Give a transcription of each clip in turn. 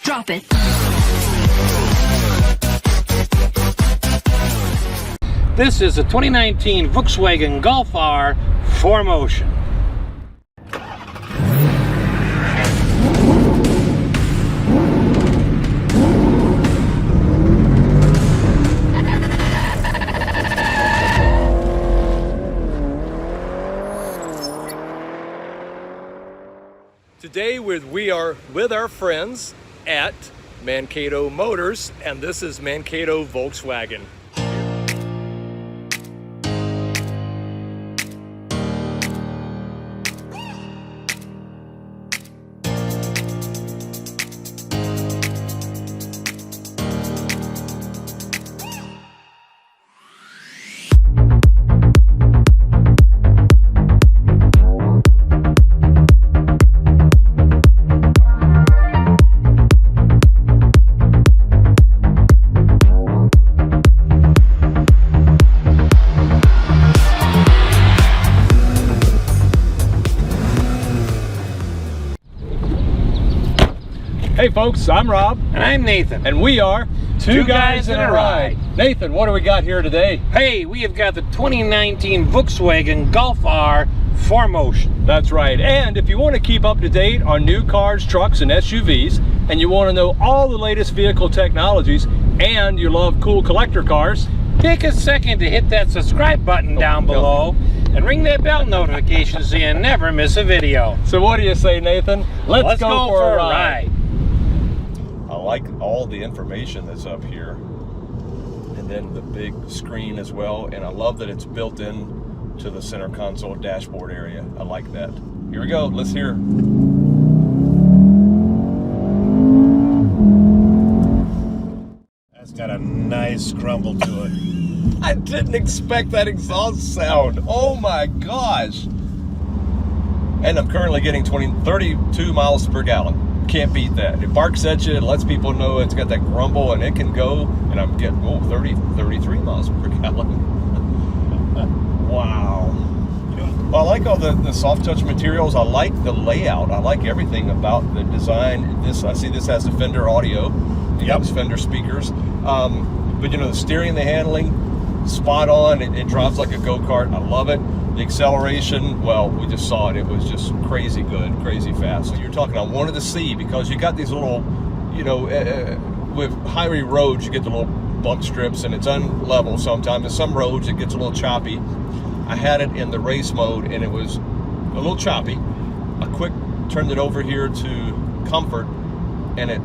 Drop it. This is a 2019 Volkswagen Golf R 4Motion. Today we are with our friends at Mankato Motors, and this is Mankato Volkswagen. Hey folks, I'm Rob. And I'm Nathan. And we are Two Guys in a Ride. Nathan, what do we got here today? Hey, we have got the 2019 Volkswagen Golf R 4Motion. That's right. And if you want to keep up to date on new cars, trucks, and SUVs, and you want to know all the latest vehicle technologies, and you love cool collector cars, take a second to hit that subscribe button down below and ring that bell notification so you never miss a video. So what do you say, Nathan? Let's go for a ride. I like all the information that's up here, and then the big screen as well, and I love that it's built in to the center console dashboard area. I like that. Here we go, let's hear. That's got a nice grumble to it. I didn't expect that exhaust sound. Oh my gosh. And I'm currently getting 32 miles per gallon. Can't beat that. It barks at you, it lets people know it's got that grumble, and it can go, and I'm getting 33 miles per gallon. Wow. Well, I like all the soft touch materials. I like the layout. I like everything about the design. I see this has the Fender audio. Yep. Fender speakers. But you know, the steering, the handling, spot on. It drives like a go-kart. I love it. The acceleration, well, we just saw it. It was just crazy good, crazy fast. So you're talking, I wanted to see, because you got these little, you know, with highway roads, you get the little bump strips, and it's unlevel sometimes. In some roads, it gets a little choppy. I had it in the race mode, and it was a little choppy. I quick turned it over here to comfort, and it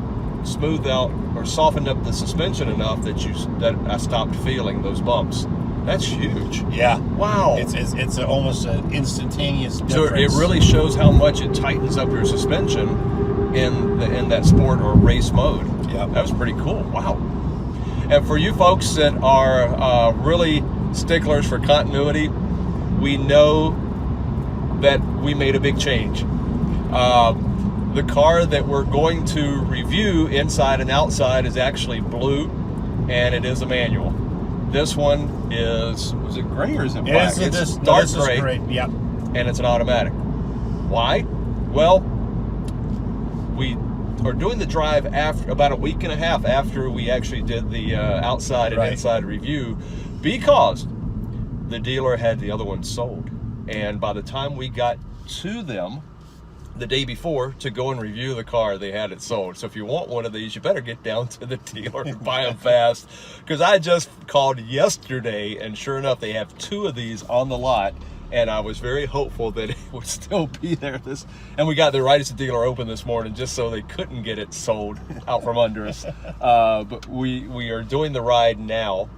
smoothed out or softened up the suspension enough that I stopped feeling those bumps. That's huge. Yeah. Wow. It's almost an instantaneous difference. So it really shows how much it tightens up your suspension in that sport or race mode. Yeah. That was pretty cool. Wow. And for you folks that are really sticklers for continuity, we know that we made a big change. The car that we're going to review inside and outside is actually blue, and it is a manual. This one was it gray or is it black? It's dark gray. Yep. And it's an automatic. Why? Well, we are doing the drive after about a week and a half after we actually did the outside and inside review, because the dealer had the other one sold. And by the time we got to them the day before to go and review the car, they had it sold. So if you want one of these, you better get down to the dealer and buy them fast, because I just called yesterday, and sure enough, they have 2 of these on the lot, and I was very hopeful that it would still be there. And we got the right as the dealer open this morning, just so they couldn't get it sold out from under us. But we are doing the ride now.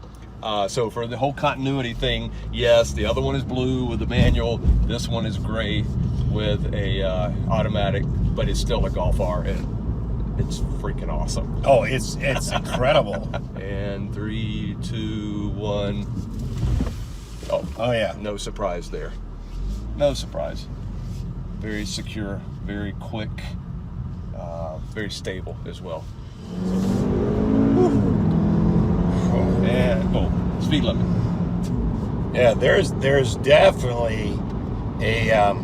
So for the whole continuity thing, yes, the other one is blue with the manual. This one is gray with a automatic, but it's still a Golf R, and it's freaking awesome. Oh, it's incredible. And 3, 2, 1. Oh yeah. No surprise there. No surprise. Very secure, very quick, very stable as well. And speed limit. Yeah, there's definitely a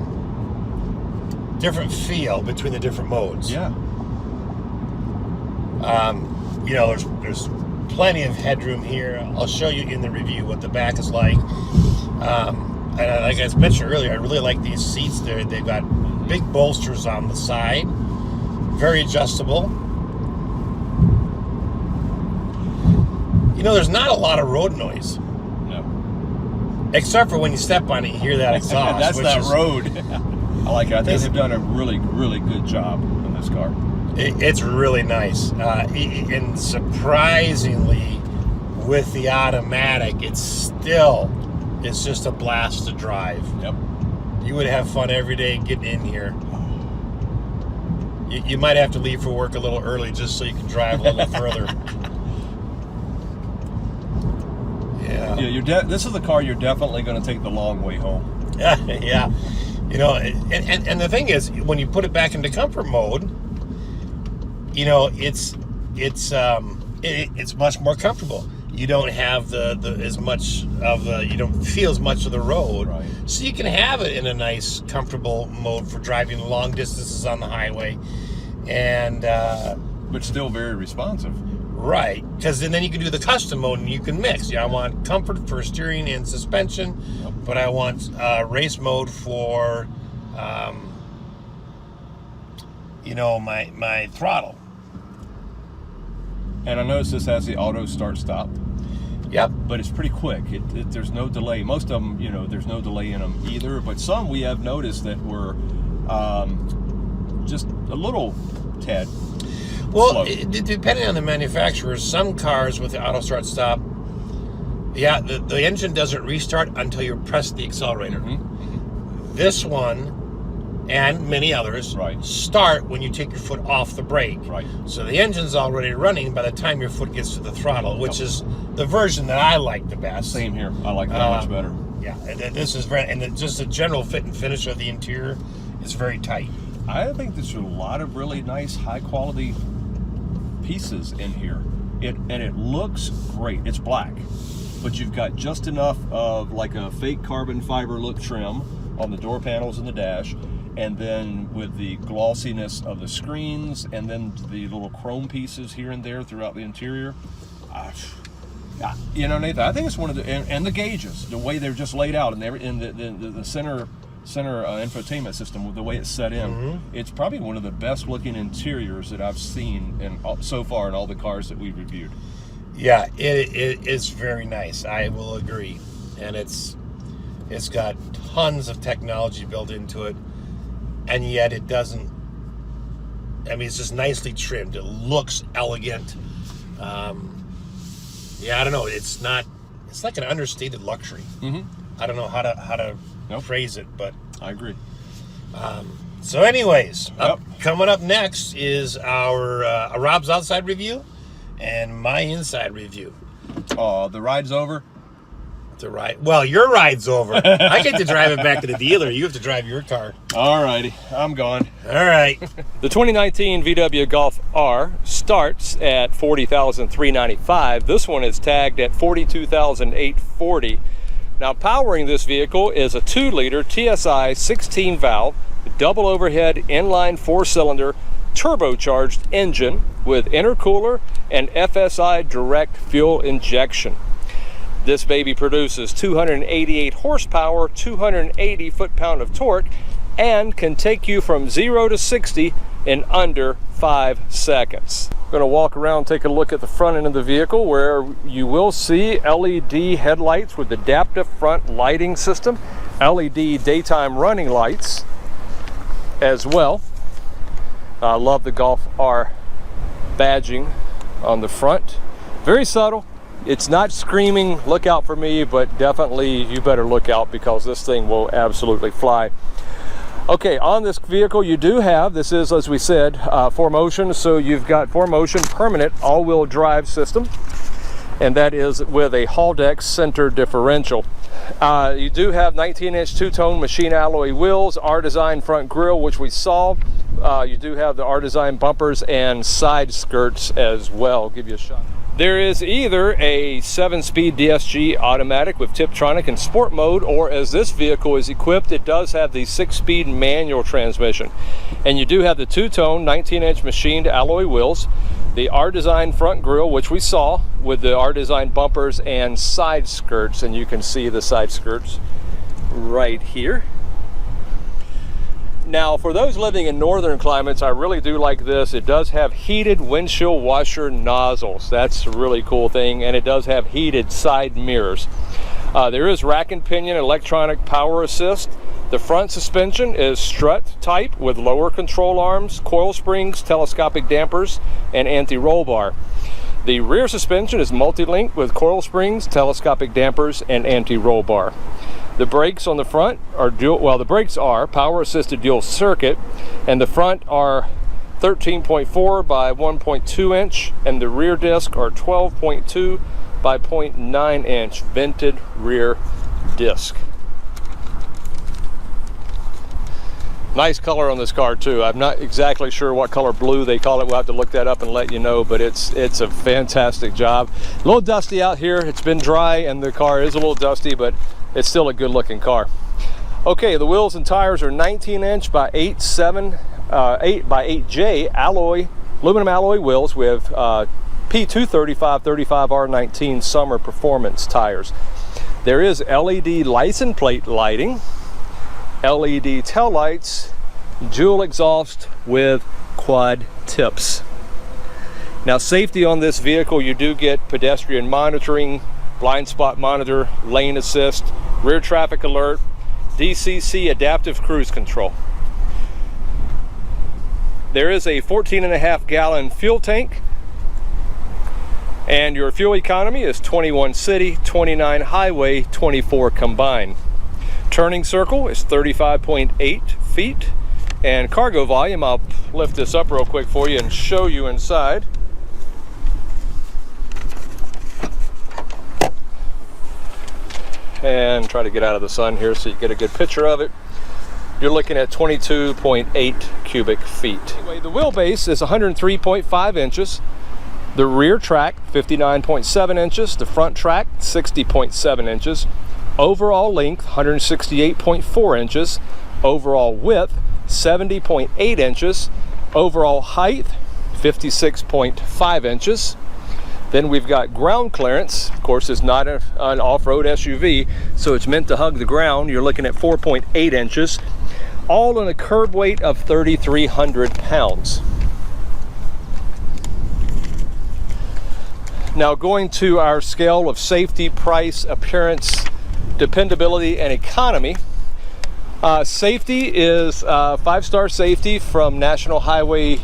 different feel between the different modes. Yeah. You know, there's plenty of headroom here. I'll show you in the review what the back is like. And like I mentioned earlier, I really like these seats. They've got big bolsters on the side, very adjustable. You know, there's not a lot of road noise. No. Except for when you step on it, you hear that exhaust. That's that is, road. I like it. I think they've done a really, really good job on this car. It's really nice. And surprisingly, with the automatic, it's just a blast to drive. Yep. You would have fun every day getting in here. You might have to leave for work a little early just so you can drive a little further. Yeah. This is the car you're definitely going to take the long way home. Yeah. You know, and the thing is, when you put it back into comfort mode, you know, it's much more comfortable. You don't have you don't feel as much of the road. Right. So you can have it in a nice, comfortable mode for driving long distances on the highway. And but still very responsive. right, because then you can do the custom mode and you can mix. Yeah, I want comfort for steering and suspension, but I want race mode for you know, my throttle. And I noticed this has the auto start stop. Yep. But it's pretty quick. There's no delay. Most of them, you know, there's no delay in them either. But some we have noticed that were just a little tad Well, slow. Depending on the manufacturer, some cars with the auto start stop, yeah, the engine doesn't restart until you press the accelerator. Mm-hmm. This one and many others Right. start when you take your foot off the brake. Right. So the engine's already running by the time your foot gets to the throttle, which is the version that I like the best. Same here. I like that much better. Yeah, and this is very, and just the general fit and finish of the interior is very tight. I think there's a lot of really nice, high quality pieces in here. It looks great. It's black, but you've got just enough of like a fake carbon fiber look trim on the door panels and the dash, and then with the glossiness of the screens, and then the little chrome pieces here and there throughout the interior. You know, Nathan, I think it's one of the, and the gauges, the way they're just laid out, and in the center infotainment system, with the way it's set in, it's probably one of the best looking interiors that I've seen so far in all the cars that we've reviewed. Yeah, it is very nice. I will agree, and it's got tons of technology built into it, and yet it doesn't. I mean, it's just nicely trimmed. It looks elegant. Yeah, I don't know. It's not. It's like an understated luxury. I don't know how to phrase it, but I agree. So, anyways, coming up next is our Rob's outside review and my inside review. Oh, the ride's over. Well, your ride's over. I get to drive it back to the dealer. You have to drive your car. All righty, I'm gone. All right. The 2019 VW Golf R starts at $40,395. This one is tagged at $42,840. Now, powering this vehicle is a 2-liter TSI 16-valve, double overhead inline 4-cylinder turbocharged engine with intercooler and FSI direct fuel injection. This baby produces 288 horsepower, 280 foot-pound of torque, and can take you from 0 to 60 in under 5 seconds. I'm going to walk around and take a look at the front end of the vehicle, where you will see LED headlights with adaptive front lighting system, LED daytime running lights as well. I love the Golf R badging on the front. Very subtle. It's not screaming, look out for me, but definitely you better look out, because this thing will absolutely fly. Okay, on this vehicle you do have, this is, as we said, 4Motion, so you've got 4Motion permanent all-wheel drive system, and that is with a Haldex center differential. You do have 19-inch two-tone machine alloy wheels, R-Design front grille, which we saw. You do have the R-Design bumpers and side skirts as well. I'll give you a shot. There is either a 7-speed DSG automatic with Tiptronic and sport mode, or as this vehicle is equipped, it does have the 6-speed manual transmission. And you do have the two-tone 19-inch machined alloy wheels. the R-Design front grille, which we saw with the R-Design bumpers and side skirts, and you can see the side skirts right here. Now, for those living in northern climates, I really do like this. It does have heated windshield washer nozzles. That's a really cool thing, and it does have heated side mirrors. There is rack and pinion electronic power assist. The front suspension is strut type with lower control arms, coil springs, telescopic dampers, and anti-roll bar. The rear suspension is multi-link with coil springs, telescopic dampers, and anti-roll bar. The brakes on the front are the brakes are power assisted dual circuit, and the front are 13.4 by 1.2 inch, and the rear disc are 12.2 by 0.9 inch vented rear disc. Nice color on this car too. I'm not exactly sure what color blue they call it. We'll have to look that up and let you know, but it's a fantastic job. A little dusty out here. It's been dry and the car is a little dusty, but it's still a good looking car. Okay, the wheels and tires are 19 inch by 8 by 8J aluminum alloy wheels with P235 35R19 summer performance tires. There is LED license plate lighting, LED tail lights, dual exhaust with quad tips. Now, safety on this vehicle, you do get pedestrian monitoring, blind spot monitor, lane assist, rear traffic alert, DCC adaptive cruise control. There is a 14.5 gallon fuel tank, and your fuel economy is 21 city, 29 highway, 24 combined. Turning circle is 35.8 feet, and cargo volume, I'll lift this up real quick for you and show you inside. And try to get out of the sun here so you get a good picture of it. You're looking at 22.8 cubic feet. Anyway, the wheelbase is 103.5 inches. The rear track, 59.7 inches. The front track, 60.7 inches. Overall length, 168.4 inches. Overall width, 70.8 inches. Overall height, 56.5 inches. Then we've got ground clearance. Of course, it's not an off-road SUV, so it's meant to hug the ground. You're looking at 4.8 inches, all on a curb weight of 3,300 pounds. Now, going to our scale of safety, price, appearance, dependability, and economy. Safety is 5-star safety from National Highway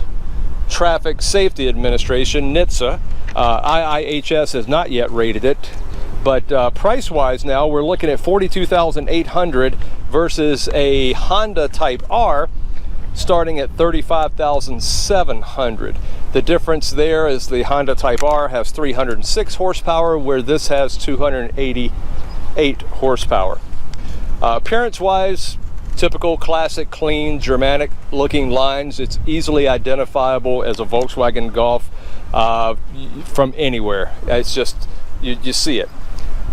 Traffic Safety Administration, NHTSA. IIHS has not yet rated it, but price-wise now we're looking at $42,800 versus a Honda Type R starting at $35,700. The difference there is the Honda Type R has 306 horsepower, where this has 288 horsepower. Appearance-wise, typical classic clean Germanic looking lines. It's easily identifiable as a Volkswagen Golf from anywhere. It's just you see it.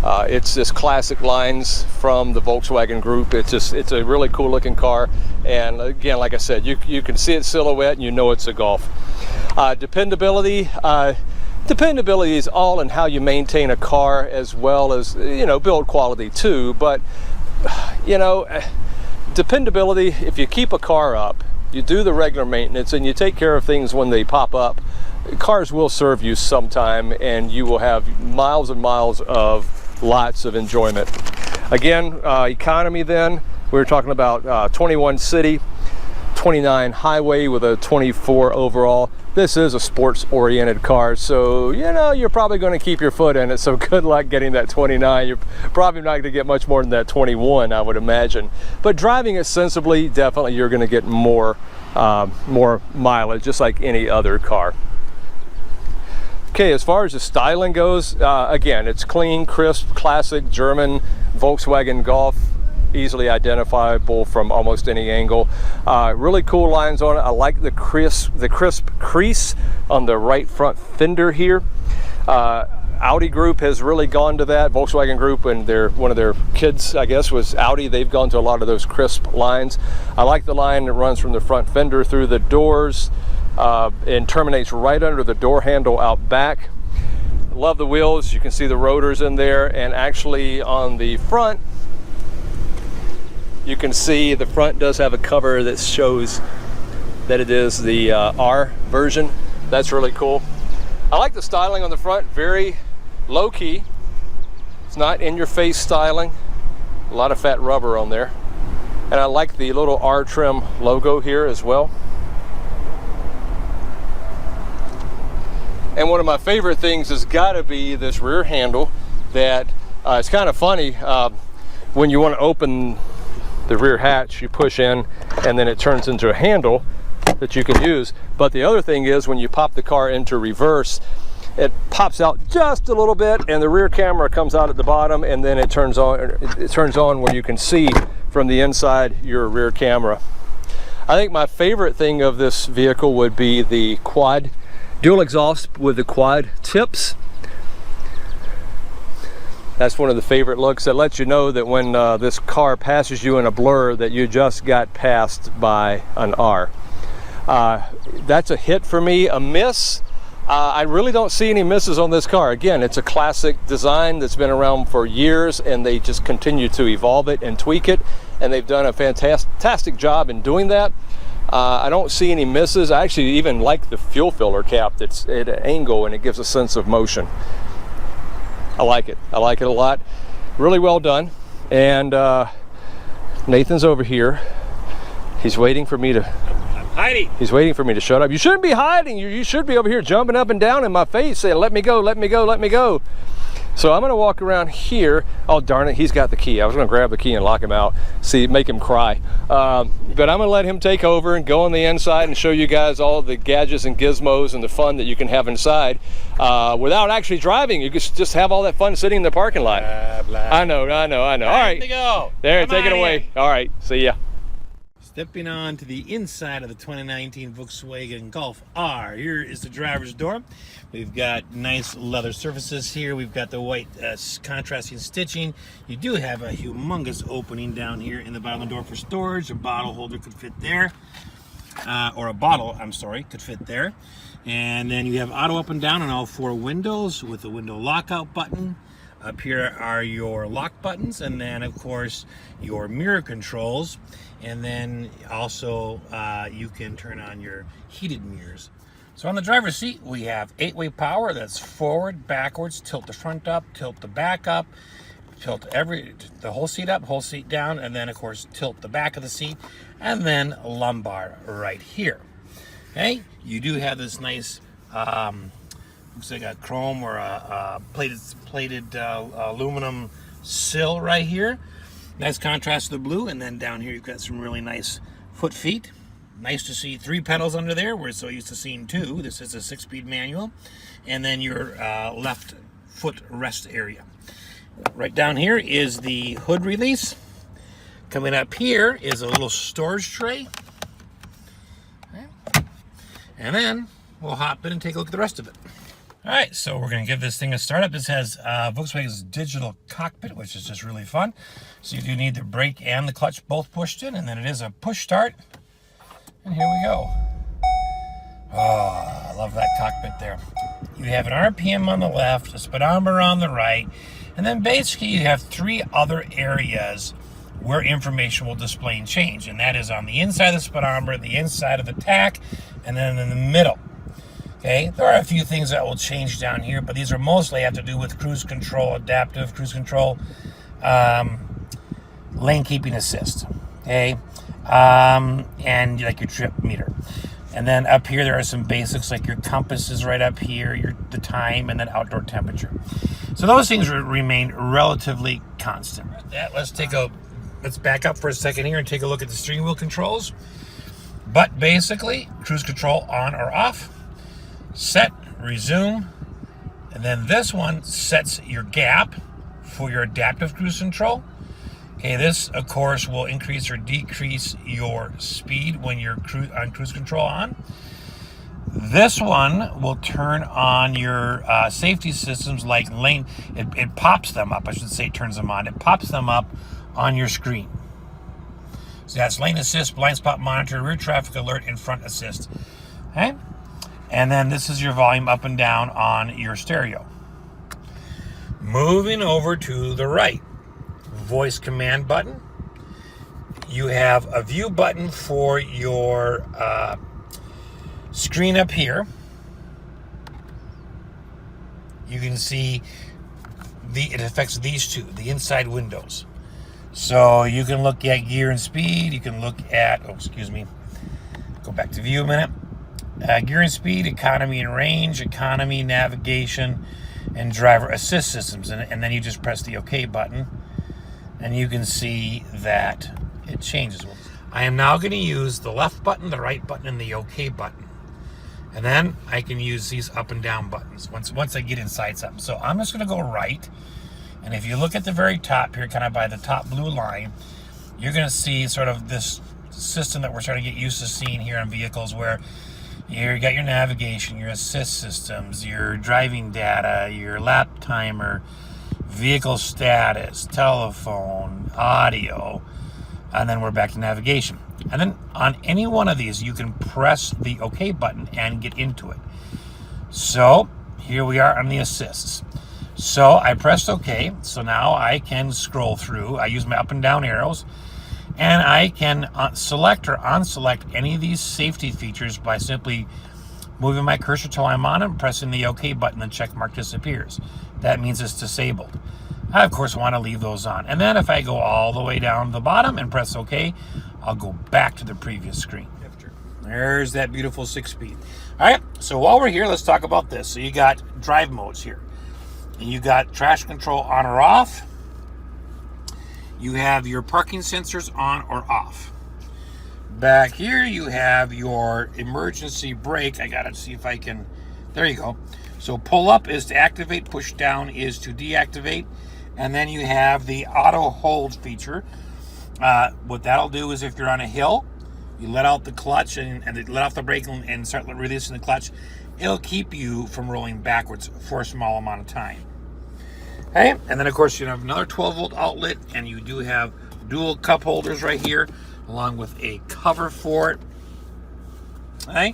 It's just classic lines from the Volkswagen Group. It's a really cool looking car, and again, like I said, you can see its silhouette and you know it's a Golf. Dependability is all in how you maintain a car, as well as build quality too. But dependability, if you keep a car up, you do the regular maintenance, and you take care of things when they pop up, cars will serve you sometime, and you will have miles and miles of lots of enjoyment. Again, economy then, we were talking about 21 city, 29 highway with a 24 overall. This is a sports oriented car, so you're probably going to keep your foot in it, so good luck getting that 29. You're probably not going to get much more than that 21, I would imagine. But driving it sensibly, definitely you're going to get more mileage, just like any other car. Okay, as far as the styling goes, again, it's clean, crisp, classic German Volkswagen Golf, easily identifiable from almost any angle. Really cool lines on it. I like the crisp crease on the right front fender here. Audi Group has really gone to that. Volkswagen Group, and one of their kids, I guess, was Audi. They've gone to a lot of those crisp lines. I like the line that runs from the front fender through the doors, and terminates right under the door handle out back. Love the wheels. You can see the rotors in there, and actually on the front, you can see the front does have a cover that shows that it is the R version. That's really cool. I like the styling on the front, very low key. It's not in your face styling. A lot of fat rubber on there. And I like the little R trim logo here as well. And one of my favorite things has got to be this rear handle that it's kind of funny. When you want to open the rear hatch, you push in and then it turns into a handle that you can use. But the other thing is when you pop the car into reverse, it pops out just a little bit and the rear camera comes out at the bottom, and then it turns on where you can see from the inside your rear camera. I think my favorite thing of this vehicle would be the quad dual exhaust with the quad tips. That's one of the favorite looks. That lets you know that when this car passes you in a blur that you just got passed by an R. That's a hit for me. A miss, I really don't see any misses on this car. Again, it's a classic design that's been around for years, and they just continue to evolve it and tweak it, and they've done a fantastic job in doing that. I don't see any misses. I actually even like the fuel filler cap that's at an angle, and it gives a sense of motion. I like it. I like it a lot. Really well done. And Nathan's over here. He's waiting for me to... Heidi. He's waiting for me to shut up. You shouldn't be hiding. You should be over here jumping up and down in my face saying, let me go, let me go, let me go. So I'm going to walk around here. Oh, darn it. He's got the key. I was going to grab the key and lock him out. See, make him cry. But I'm going to let him take over and go on the inside and show you guys all the gadgets and gizmos and the fun that you can have inside without actually driving. You can just have all that fun sitting in the parking lot. Blah, blah. I know. All right. To go. There, Come take it on away. in. All right. See ya. Stepping on to the inside of the 2019 Volkswagen Golf R. Here is the driver's door. We've got nice leather surfaces here. We've got the white contrasting stitching. You do have a humongous opening down here in the bottom of the door for storage. A bottle holder could fit there. Or a bottle, I'm sorry, could fit there. And then you have auto up and down on all four windows with the window lockout button. Up here are your lock buttons, and then of course your mirror controls, and then also you can turn on your heated mirrors. So on the driver's seat we have 8-way power. That's forward, backwards, tilt the front up, tilt the back up, tilt the whole seat up, whole seat down, and then of course tilt the back of the seat, and then lumbar right here. Okay, you do have this nice looks like a chrome or a plated aluminum sill right here. Nice contrast to the blue. And then down here you've got some really nice foot feet. Nice to see 3 pedals under there. We're so used to seeing 2. This is a 6-speed manual. And then your left foot rest area. Right down here is the hood release. Coming up here is a little storage tray. And then we'll hop in and take a look at the rest of it. All right, so we're going to give this thing a startup. This has Volkswagen's digital cockpit, which is just really fun. So you do need the brake and the clutch both pushed in, and then it is a push start. And here we go. Oh, I love that cockpit there. You have an RPM on the left, a speedometer on the right, and then basically you have 3 other areas where information will display and change, and that is on the inside of the speedometer, the inside of the tach, and then in the middle. Okay, there are a few things that will change down here, but these are mostly have to do with cruise control, adaptive cruise control, lane keeping assist, okay, and like your trip meter. And then up here there are some basics like your compass is right up here, the time, and then outdoor temperature. So those things remain relatively constant. Let's back up for a second here and take a look at the steering wheel controls. But basically, cruise control on or off. Set, resume, and then this one sets your gap for your adaptive cruise control. Okay, this of course will increase or decrease your speed when you're on cruise control on. This one will turn on your safety systems like lane. It pops them up. I should say turns them on. It pops them up on your screen. So that's lane assist, blind spot monitor, rear traffic alert, and front assist. Okay. And then this is your volume up and down on your stereo. Moving over to the right, voice command button. You have a view button for your screen up here. You can see it affects these two, the inside windows. So you can look at gear and speed. You can look at, go back to view a minute. Gear and speed, economy and range, economy, navigation, and driver assist systems. And then you just press the OK button, and you can see that it changes. I am now going to use the left button, the right button, and the OK button. And then I can use these up and down buttons once I get inside something. So I'm just going to go right. And if you look at the very top here, kind of by the top blue line, you're going to see sort of this system that we're starting to get used to seeing here on vehicles, where you got your navigation, your assist systems, your driving data, your lap timer, vehicle status, telephone, audio, and then we're back to navigation. And then on any one of these, you can press the OK button and get into it. So here we are on the assists. So I pressed OK. So now I can scroll through. I use my up and down arrows, and I can select or unselect any of these safety features by simply moving my cursor till I'm on it and pressing the OK button. The check mark disappears. That means it's disabled. I, of course, want to leave those on. And then if I go all the way down to the bottom and press OK, I'll go back to the previous screen. There's that beautiful 6-speed. All right, so while we're here, let's talk about this. So you got drive modes here. And you got traction control on or off. You have your parking sensors on or off. Back here, you have your emergency brake. I got to see if I can, there you go. So pull up is to activate, push down is to deactivate. And then you have the auto hold feature. What that'll do is if you're on a hill, you let out the clutch and let off the brake and start releasing the clutch, it'll keep you from rolling backwards for a small amount of time. Okay, and then of course you have another 12-volt outlet, and you do have dual cup holders right here, along with a cover for it. Okay,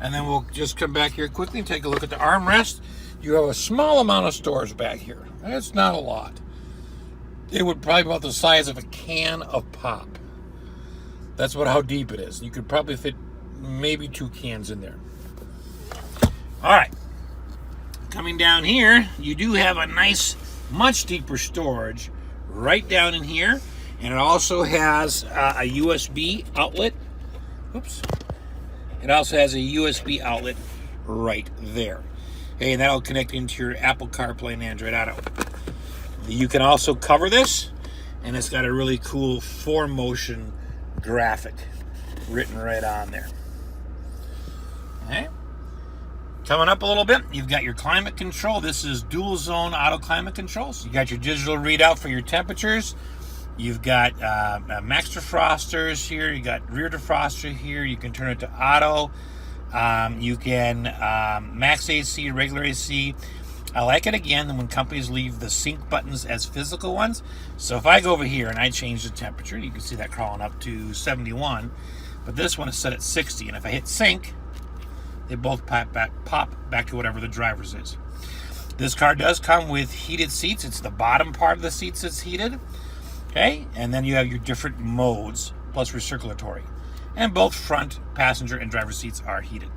and then we'll just come back here quickly and take a look at the armrest. You have a small amount of storage back here. It's not a lot. It would probably be about the size of a can of pop. That's how deep it is. You could probably fit maybe 2 cans in there. All right. Coming down here, you do have a nice, much deeper storage right down in here. And it also has a USB outlet. Oops. It also has a USB outlet right there. Okay, and that'll connect into your Apple CarPlay and Android Auto. You can also cover this, and it's got a really cool 4Motion graphic written right on there. Okay. Coming up a little bit, you've got your climate control. This is dual zone auto climate control. So you got your digital readout for your temperatures. You've got max defrosters here. You got rear defroster here. You can turn it to auto. You can max AC, regular AC. I like it again when companies leave the sync buttons as physical ones. So if I go over here and I change the temperature, you can see that crawling up to 71. But this one is set at 60. And if I hit sync, they both pop back to whatever the driver's is. This car does come with heated seats. It's the bottom part of the seats that's heated. Okay, and then you have your different modes plus recirculatory. And both front passenger and driver seats are heated.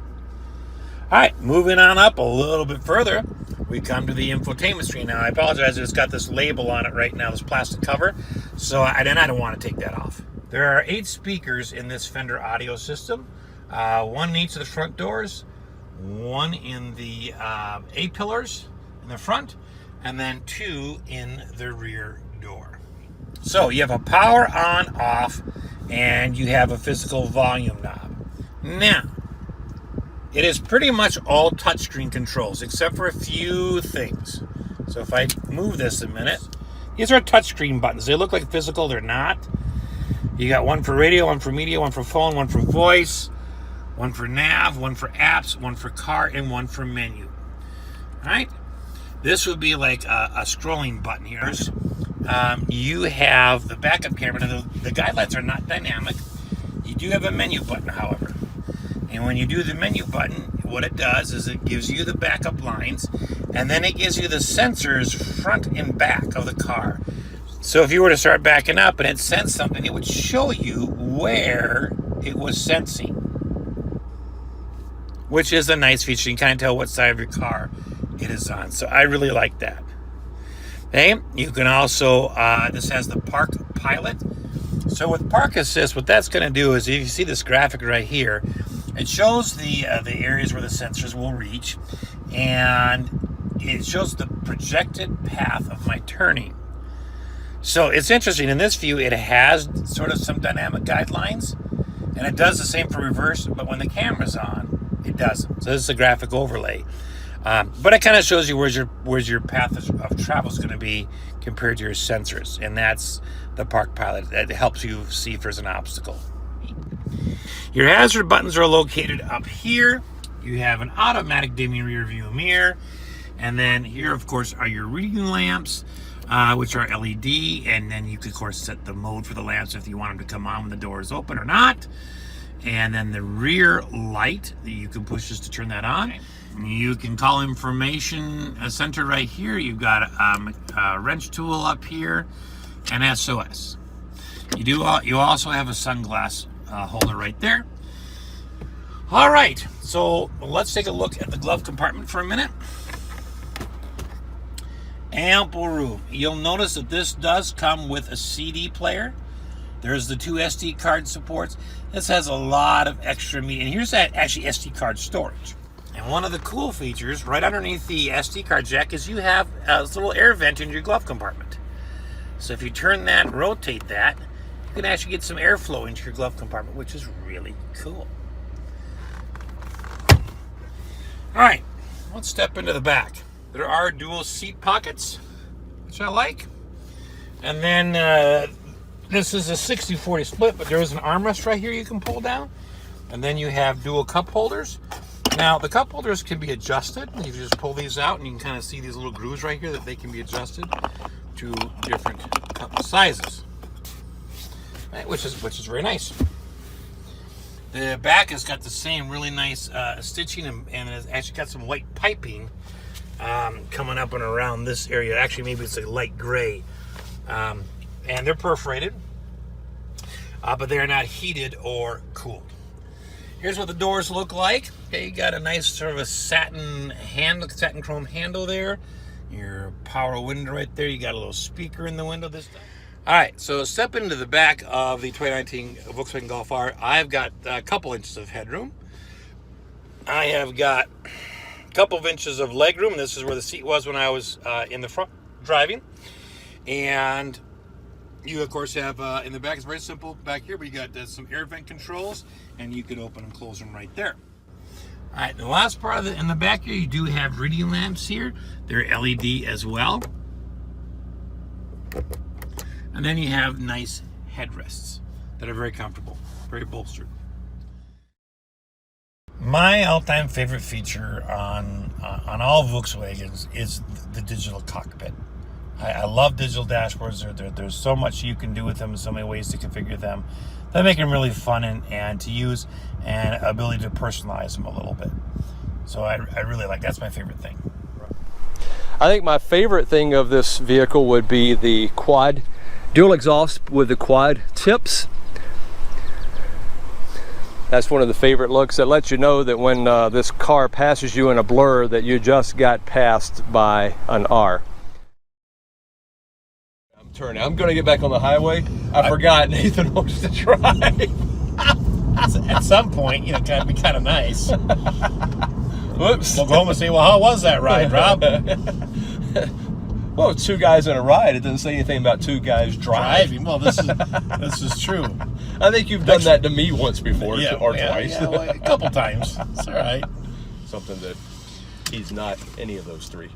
All right, moving on up a little bit further, we come to the infotainment screen. Now, I apologize, it's got this label on it right now, this plastic cover, so I don't want to take that off. There are 8 speakers in this Fender audio system, 1 in each of the front doors, 1 in the A-pillars in the front, and then 2 in the rear door. So you have a power on, off, and you have a physical volume knob. Now, it is pretty much all touchscreen controls, except for a few things. So if I move this a minute, these are touchscreen buttons. They look like physical, they're not. You got 1 for radio, 1 for media, 1 for phone, 1 for voice, 1 for nav, 1 for apps, 1 for car, and 1 for menu. All right? This would be like a scrolling button here. You have the backup camera. Now, the guidelines are not dynamic. You do have a menu button, however. And when you do the menu button, what it does is it gives you the backup lines, and then it gives you the sensors front and back of the car. So if you were to start backing up and it sensed something, it would show you where it was sensing, which is a nice feature. You can kind of tell what side of your car it is on. So I really like that. Okay, you can also, this has the Park Pilot. So with Park Assist, what that's going to do is, if you see this graphic right here, it shows the areas where the sensors will reach, and it shows the projected path of my turning. So it's interesting, in this view, it has sort of some dynamic guidelines, and it does the same for reverse, but when the camera's on, it doesn't. So this is a graphic overlay. But it kind of shows you where's your path of travel is going to be compared to your sensors, and that's the Park Pilot. That helps you see if there's an obstacle. Your hazard buttons are located up here. You have an automatic dimming rear view mirror, and then here, of course, are your reading lamps, which are LED, and then you can, of course, set the mode for the lamps if you want them to come on when the door is open or not. And then the rear light, you can push this to turn that on. You can call information center right here. You've got a wrench tool up here and SOS. You also have a sunglass holder right there. All right, so let's take a look at the glove compartment for a minute. Ample room. You'll notice that this does come with a CD player. There's the 2 SD card supports. This has a lot of extra media, and here's that actually SD card storage. And one of the cool features right underneath the SD card jack is you have a little air vent in your glove compartment. So if you turn that and rotate that, you can actually get some airflow into your glove compartment, which is really cool. All right, let's step into the back. There are dual seat pockets, which I like. And then this is a 60-40 split, but there is an armrest right here you can pull down. And then you have dual cup holders. Now, the cup holders can be adjusted. You can just pull these out, and you can kind of see these little grooves right here that they can be adjusted to different cup sizes, right, which is very nice. The back has got the same really nice stitching, and it's actually got some white piping coming up and around this area. Actually, maybe it's a light gray, and they're perforated, but they're not heated or cooled. Here's what the doors look like. Okay, you got a nice sort of a satin chrome handle there. Your power window right there. You got a little speaker in the window this time. All right, so step into the back of the 2019 Volkswagen Golf R. I've got a couple inches of headroom. I have got a couple of inches of legroom. This is where the seat was when I was in the front driving. And you, of course, have in the back, it's very simple back here, but you got some air vent controls, and you can open and close them right there. All right, the last part of in the back here, you do have reading lamps here. They're LED as well. And then you have nice headrests that are very comfortable, very bolstered. My all-time favorite feature on all Volkswagens is the digital cockpit. I love digital dashboards. There's so much you can do with them, so many ways to configure them that make them really fun and to use, and ability to personalize them a little bit. So I really like, that's my favorite thing. I think my favorite thing of this vehicle would be the quad dual exhaust with the quad tips. That's one of the favorite looks that lets you know that when this car passes you in a blur that you just got passed by an R. I'm going to get back on the highway. I forgot Nathan wants to drive. At some point, you know, it'd be kind of nice. Whoops. We'll go home and say, well, how was that ride, Rob? Well, it's 2 guys in a ride. It doesn't say anything about 2 guys driving. Well, this is true. I think you've done that to me once before, or twice. Yeah, well, a couple times. It's all right. Something that he's not any of those 3.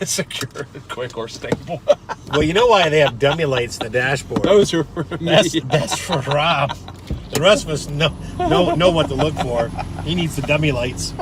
Secure, quick, or stable. Well, you know why they have dummy lights in the dashboard? Those are for me. That's for Rob. The rest of us know what to look for. He needs the dummy lights.